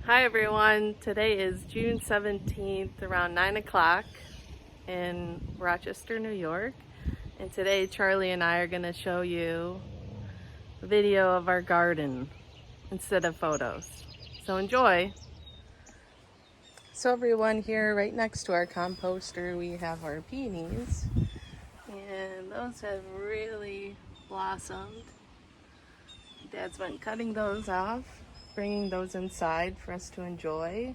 Hi everyone, today is June 17th around 9 o'clock in Rochester, New York. And today Charlie and I are going to show you a video of our garden instead of photos. So enjoy! So everyone, here right next to our composter we have our peonies. And those have really blossomed. Dad's been cutting those off, bringing those inside for us to enjoy.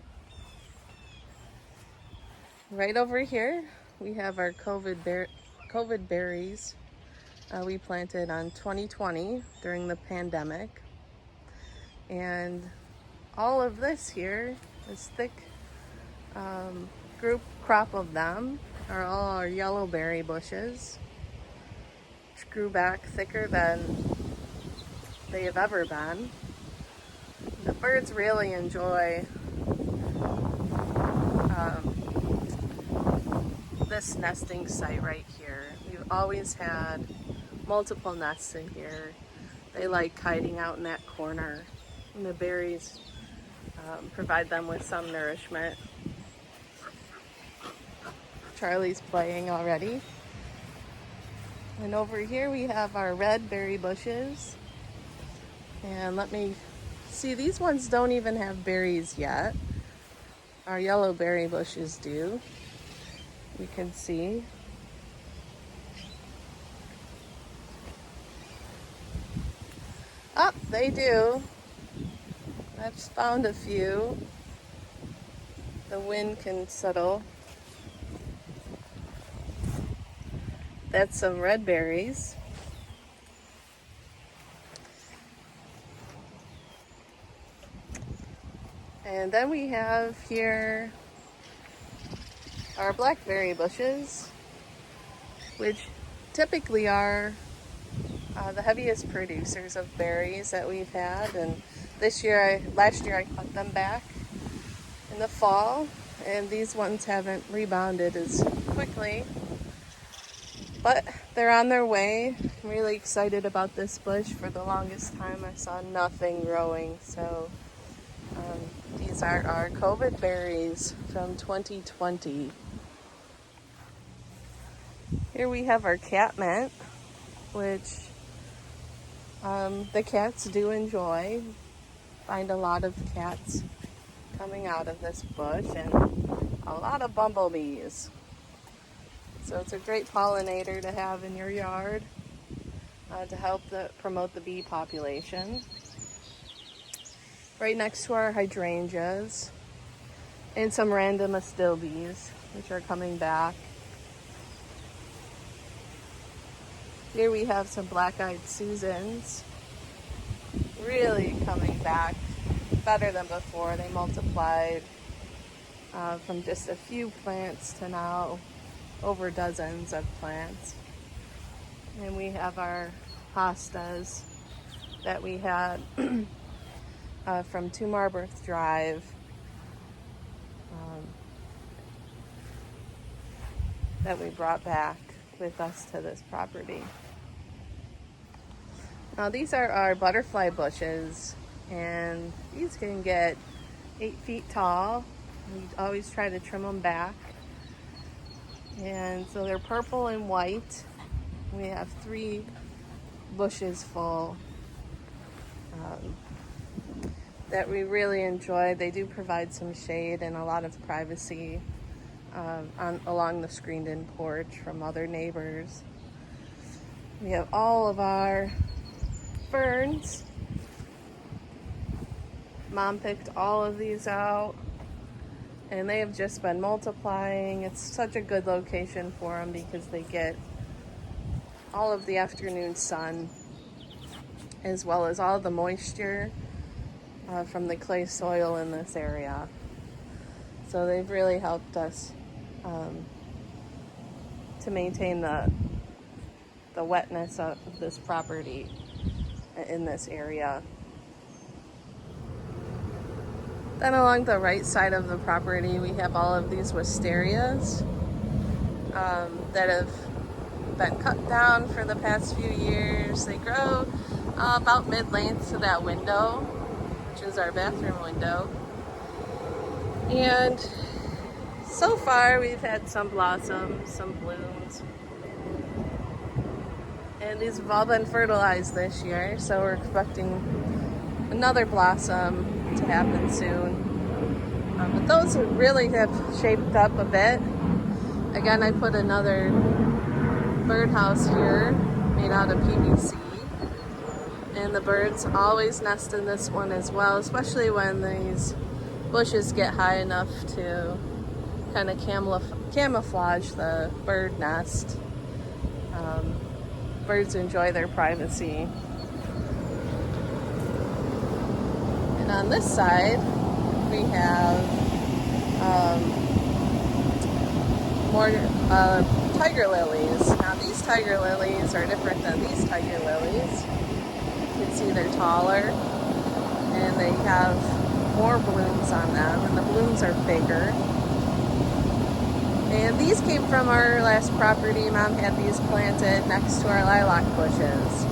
Right over here, we have our COVID berries we planted on 2020 during the pandemic. And all of this here, this thick group crop of them, are all our yellow berry bushes, which grew back thicker than they have ever been. The birds really enjoy this nesting site right here. We've always had multiple nests in here. They like hiding out in that corner, and the berries provide them with some nourishment. Charlie's playing already. And over here we have our red berry bushes. And let me see, these ones don't even have berries yet. Our yellow berry bushes do. You can see. Oh, they do. I've found a few. The wind can settle. That's some red berries. And then we have here our blackberry bushes, which typically are the heaviest producers of berries that we've had. And last year I cut them back in the fall, and these ones haven't rebounded as quickly, but they're on their way. I'm really excited about this bush. For the longest time I saw nothing growing, so these are our COVID berries from 2020. Here we have our catmint, which the cats do enjoy. Find a lot of cats coming out of this bush, and a lot of bumblebees. So it's a great pollinator to have in your yard to help promote the bee population. Right next to our hydrangeas and some random astilbes, which are coming back. Here we have some black-eyed Susans, really coming back better than before. They multiplied from just a few plants to now over dozens of plants. And we have our hostas that we had from 2 Marburth Drive. That we brought back with us to this property. Now these are our butterfly bushes, and these can get 8 feet tall. We always try to trim them back. And so they're purple and white. We have 3 bushes full that we really enjoy. They do provide some shade and a lot of privacy along the screened-in porch from other neighbors. We have all of our ferns. Mom picked all of these out, and they have just been multiplying. It's such a good location for them because they get all of the afternoon sun, as well as all the moisture from the clay soil in this area. So they've really helped us to maintain the wetness of this property in this area. Then along the right side of the property, we have all of these wisterias that have been cut down for the past few years. They grow about mid-length to that window, which is our bathroom window. And so far we've had some blossoms, some blooms, and these have all been fertilized this year, so we're expecting another blossom to happen soon. But those really have shaped up a bit. Again, I put another birdhouse here made out of PVC, and the birds always nest in this one as well, especially when these bushes get high enough to kind of camouflage the bird nest. Birds enjoy their privacy. And on this side, we have more tiger lilies. Now these tiger lilies are different than these tiger lilies. You can see they're taller and they have more blooms on them, and the blooms are bigger. And these came from our last property. Mom had these planted next to our lilac bushes,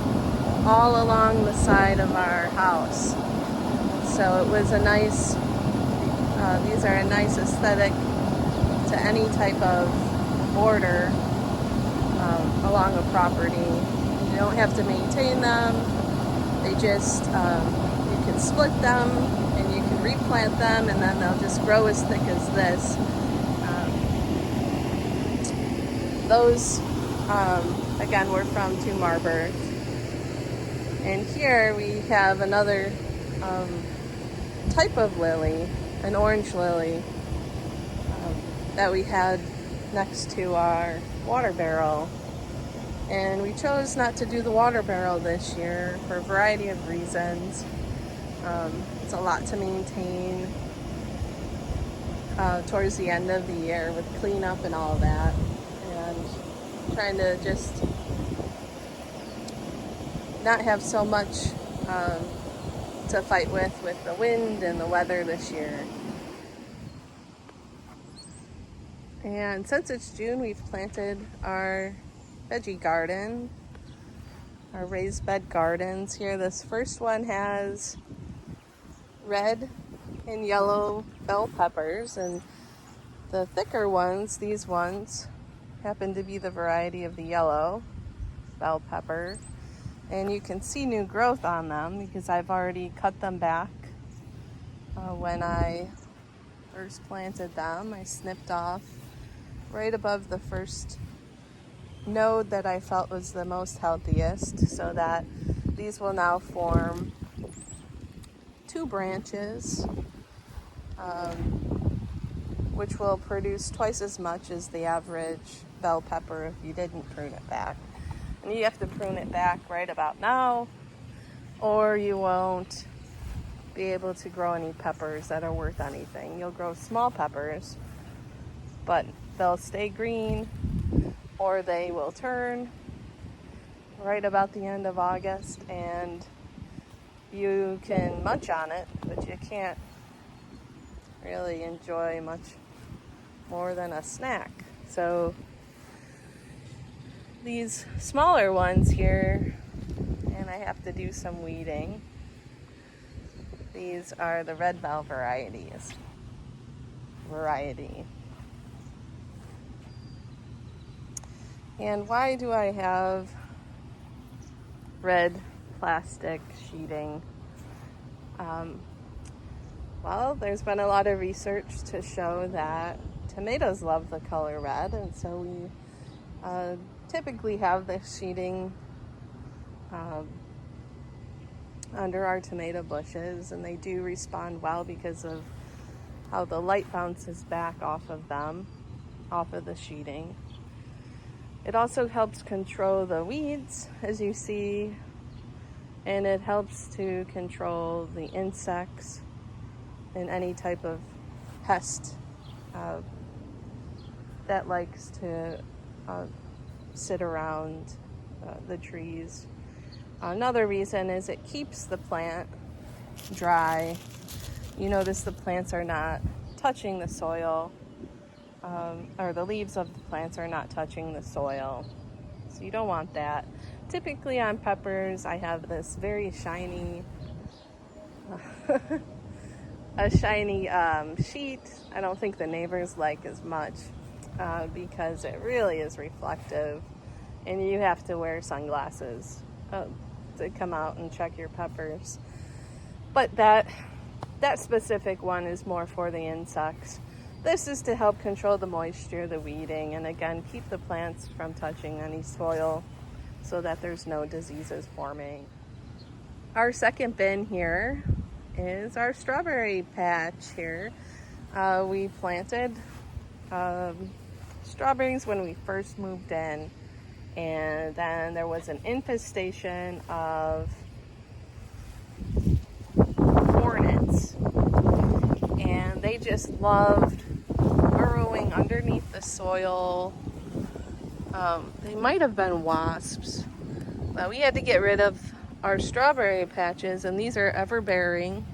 all along the side of our house. So it was a nice, these are a nice aesthetic to any type of border along a property. You don't have to maintain them. They just, you can split them and you can replant them, and then they'll just grow as thick as this. Those, again, were from To Marbirth. And here we have another type of lily, an orange lily, that we had next to our water barrel. And we chose not to do the water barrel this year for a variety of reasons. It's a lot to maintain towards the end of the year with cleanup and all that. And trying to just not have so much to fight with the wind and the weather this year. And since it's June, we've planted our veggie garden, our raised bed gardens here. This first one has red and yellow bell peppers, and the thicker ones, these ones, happen to be the variety of the yellow bell pepper. And you can see new growth on them because I've already cut them back. When I first planted them, I snipped off right above the first node that I felt was the most healthiest, so that these will now form two branches, which will produce twice as much as the average bell pepper if you didn't prune it back. And you have to prune it back right about now, or you won't be able to grow any peppers that are worth anything. You'll grow small peppers, but they'll stay green, or they will turn right about the end of August, and you can munch on it, but you can't really enjoy much more than a snack. So these smaller ones here, and I have to do some weeding. These are the red bell variety. And why do I have red plastic sheeting? Well, there's been a lot of research to show that tomatoes love the color red, and so we typically have this sheeting under our tomato bushes, and they do respond well because of how the light bounces back off of them, off of the sheeting. It also helps control the weeds, as you see, and it helps to control the insects and any type of pest that likes to sit around the trees. Another reason is it keeps the plant dry. You notice the plants are not touching the soil, or the leaves of the plants are not touching the soil. So you don't want that. Typically on peppers, I have this very shiny a shiny sheet, I don't think the neighbors like as much because it really is reflective, and you have to wear sunglasses to come out and check your peppers. But that specific one is more for the insects. This is to help control the moisture, the weeding, and again, keep the plants from touching any soil so that there's no diseases forming. Our second bin here is our strawberry patch here. We planted strawberries when we first moved in, and then there was an infestation of hornets, and they just loved burrowing underneath the soil. They might have been wasps, but we had to get rid of our strawberry patches, and these are ever-bearing,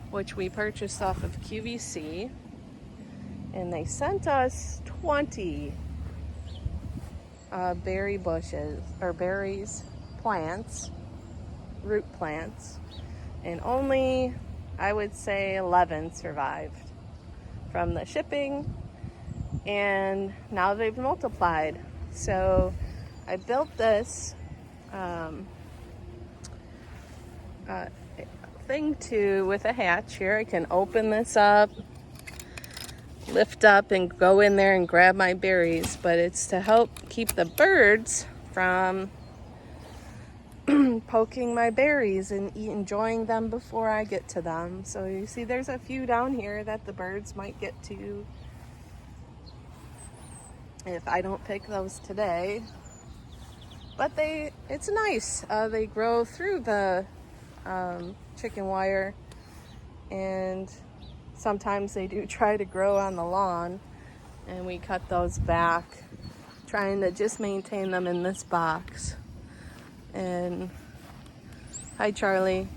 which we purchased off of QVC, and they sent us 20 berry bushes, or berries, plants, root plants, and only, I would say, 11 survived from the shipping, and now they've multiplied. So I built this thing with a hatch here. I can open this up, lift up, and go in there and grab my berries, but it's to help keep the birds from poking my berries and enjoying them before I get to them. So you see there's a few down here that the birds might get to if I don't pick those today. But it's nice. They grow through the chicken wire, and sometimes they do try to grow on the lawn, and we cut those back, trying to just maintain them in this box. And hi, Charlie.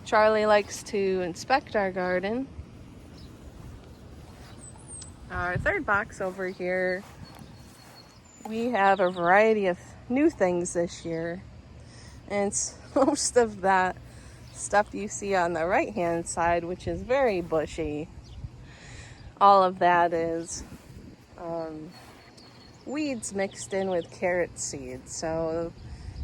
Charlie likes to inspect our garden. Our third box over here, we have a variety of new things this year, and it's most of that stuff you see on the right hand side, which is very bushy. All of that is weeds mixed in with carrot seeds. So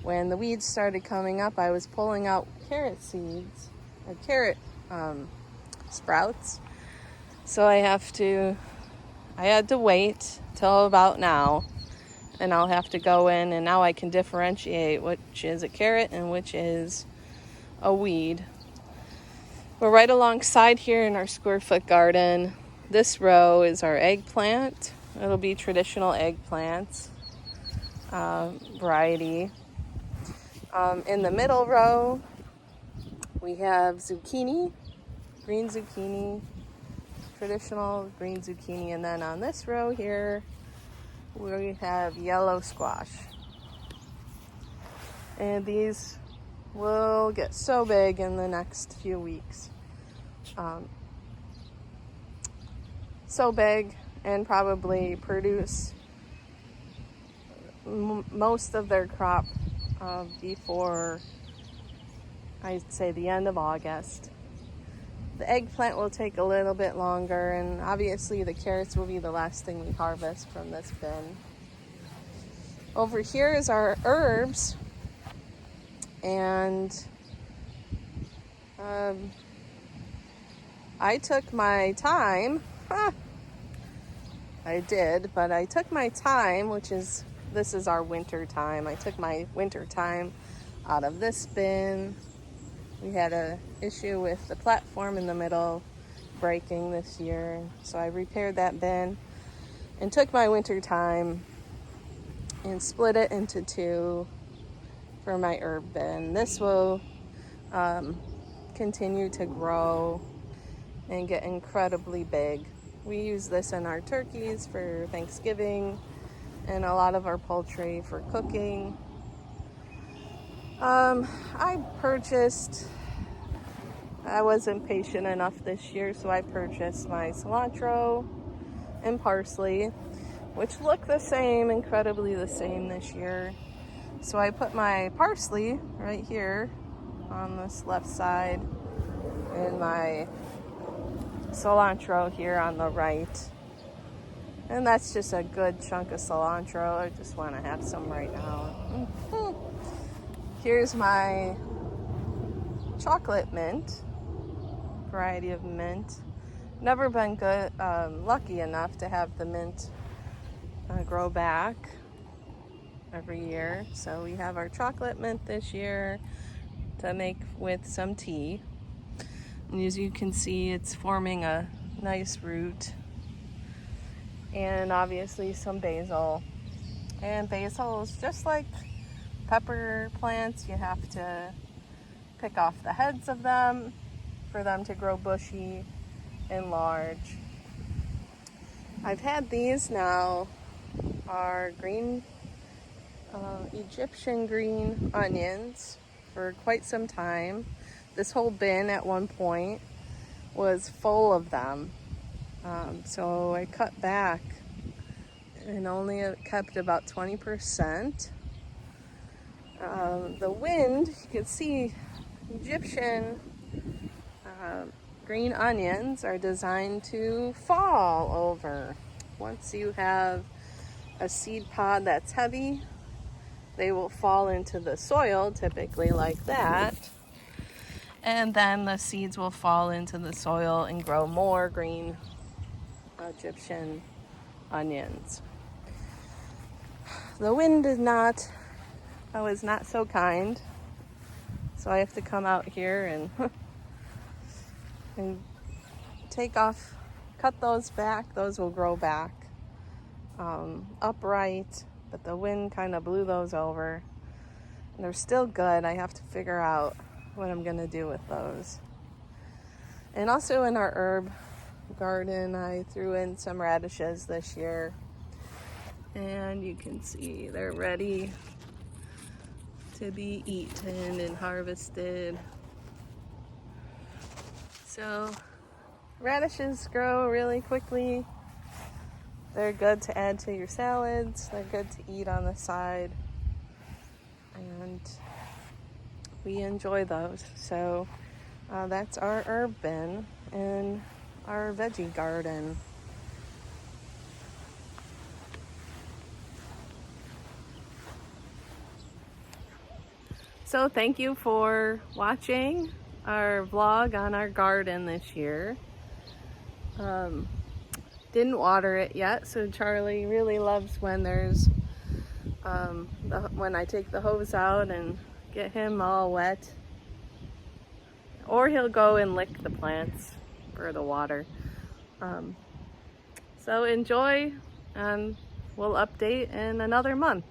when the weeds started coming up, I was pulling out carrot seeds, or carrot sprouts. So I had to wait till about now, and I'll have to go in, and now I can differentiate which is a carrot and which is a weed. We're right alongside here in our square foot garden. This row is our eggplant. It'll be traditional eggplants variety. In the middle row, we have zucchini, green zucchini, traditional green zucchini, and then on this row here, we have yellow squash. And these will get so big in the next few weeks. So big, and probably produce most of their crop before, I'd say, the end of August. The eggplant will take a little bit longer, and obviously the carrots will be the last thing we harvest from this bin. Over here is our herbs, and I took my time. I did, but I took my time, this is our winter time. I took my winter time out of this bin. We had an issue with the platform in the middle breaking this year, so I repaired that bin and took my winter time and split it into two for my herb bin. This will continue to grow and get incredibly big. We use this in our turkeys for Thanksgiving and a lot of our poultry for cooking. I wasn't patient enough this year, so I purchased my cilantro and parsley, which look the same, incredibly the same this year. So I put my parsley right here on this left side, and my cilantro here on the right. And that's just a good chunk of cilantro. I just want to have some right now. Here's my chocolate mint, variety of mint. Never been good, lucky enough to have the mint grow back every year. So we have our chocolate mint this year to make with some tea. And as you can see, it's forming a nice root. And obviously some basil. And basil is just like pepper plants. You have to pick off the heads of them for them to grow bushy and large. I've had these now, are green, Egyptian green onions for quite some time. This whole bin at one point was full of them. So I cut back and only kept about 20%. The wind, you can see Egyptian green onions are designed to fall over. Once you have a seed pod that's heavy, they will fall into the soil, typically like that. And then the seeds will fall into the soil and grow more green Egyptian onions. The wind was not so kind, so I have to come out here and cut those back. Those will grow back upright, but the wind kind of blew those over. And they're still good. I have to figure out what I'm gonna do with those. And also in our herb garden, I threw in some radishes this year, and you can see they're ready to be eaten and harvested. So radishes grow really quickly. They're good to add to your salads. They're good to eat on the side, and we enjoy those. So that's our herb bin in our veggie garden. So thank you for watching our vlog on our garden this year. Didn't water it yet, so Charlie really loves when there's when I take the hose out and get him all wet, or he'll go and lick the plants for the water. So enjoy, and we'll update in another month.